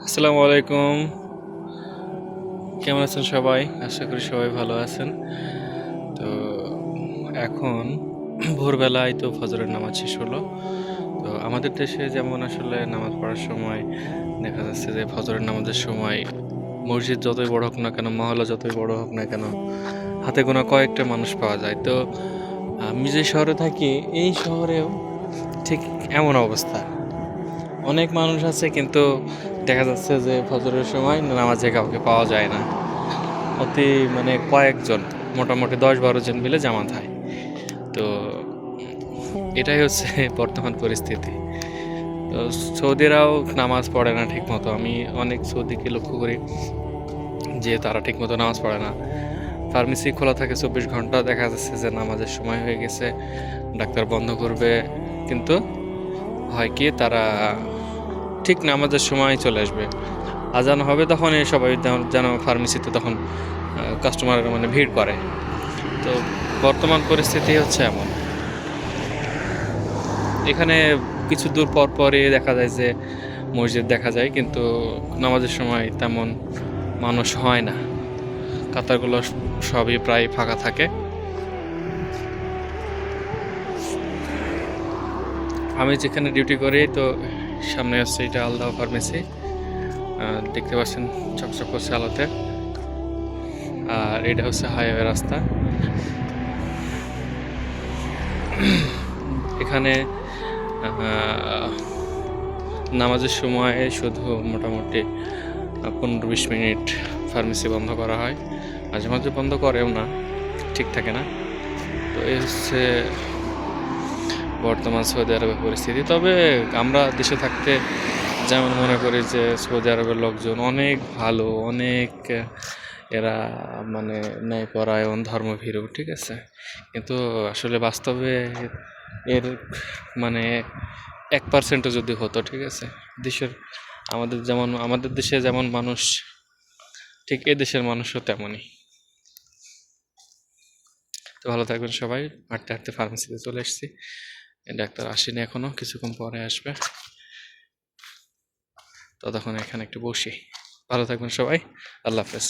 আসসালামু আলাইকুম। কেমন আছেন সবাই? আশা করি সবাই ভালো আছেন। তো এখন ভোরবেলায় তো ফজরের নামাজ শেষ হলো। তো আমাদের দেশে যেমন আসলে নামাজ পড়ার সময় দেখা যাচ্ছে যে ফজরের নামাজের সময় মসজিদ যতই বড় হোক না কেন, মহল্লা যতই বড় হোক না কেন, হাতে গোনা কয়েকটা মানুষ পাওয়া যায়। তো আমি যে শহরে থাকি, এই শহরেও ঠিক এমন অবস্থা। অনেক মানুষ আছে কিন্তু দেখা যাচ্ছে যে ফজরের সময় নামাজে কাউকে পাওয়া যায় না। অতি মানে কয়েকজন, মোটামুটি ১০-১২ জন মিলে জামাত হয়। তো এটাই হচ্ছে বর্তমান পরিস্থিতি। তো সৌদিরাও নামাজ পড়ে না ঠিক মতো। আমি অনেক সৌদিকে লক্ষ্য করি যে তারা ঠিক মতো নামাজ পড়ে না। ফার্মেসি খোলা থাকে ২৪ ঘন্টা, দেখা যাচ্ছে যে নামাজের সময় হয়ে গেছে, ডাক্তার বন্ধ করবে, কিন্তু হয় কি তারা ঠিক নামাজের সময় চলে আসবে। আজান হবে তখনই সবাই যেন ফার্মেসিতে তখন কাস্টমার মানে ভিড় করে। তো বর্তমান পরিস্থিতি হচ্ছে এমন। এখানে কিছু দূর পর পরই দেখা যায় যে মসজিদ দেখা যায়, কিন্তু নামাজের সময় তেমন মানুষ হয় না। কাতারগুলো সবই প্রায় ফাঁকা থাকে। আমি যেখানে ডিউটি করি তো সামনে হচ্ছে এটা আলদা ফার্মেসি, দেখতে পাচ্ছেন চকচক করছে আলোতে। আর এটা হচ্ছে হাইওয়ে রাস্তা। এখানে নামাজের সময় শুধু মোটামুটি ১৫-২০ মিনিট ফার্মেসি বন্ধ করা হয়, মাঝে মাঝে বন্ধ করেও না, ঠিক থাকে না। তো এই হচ্ছে বর্তমান সৌদি আরবের পরিস্থিতি। তবে আমরা দেশে থাকতে যেমন মনে করি যে সৌদি আরবের লোকজন অনেক ভালো, অনেক এরা মানে ন্যায়পরায়ণ, ধর্মভীরু, ঠিক আছে, কিন্তু আসলে বাস্তবে এর মানে ১% যদি হতো, ঠিক আছে, দেশের আমাদের দেশে যেমন মানুষ, ঠিক এ দেশের মানুষও তেমনই। তো ভালো থাকবেন সবাই। হাঁটতে হাঁটতে ফার্মেসিতে চলে এসেছি, ডাক্তার আসেনি এখনো, কিছুক্ষণ পরে আসবে। ততক্ষণ এখানে একটু বসি। ভালো থাকবেন সবাই। আল্লাহ হাফেজ।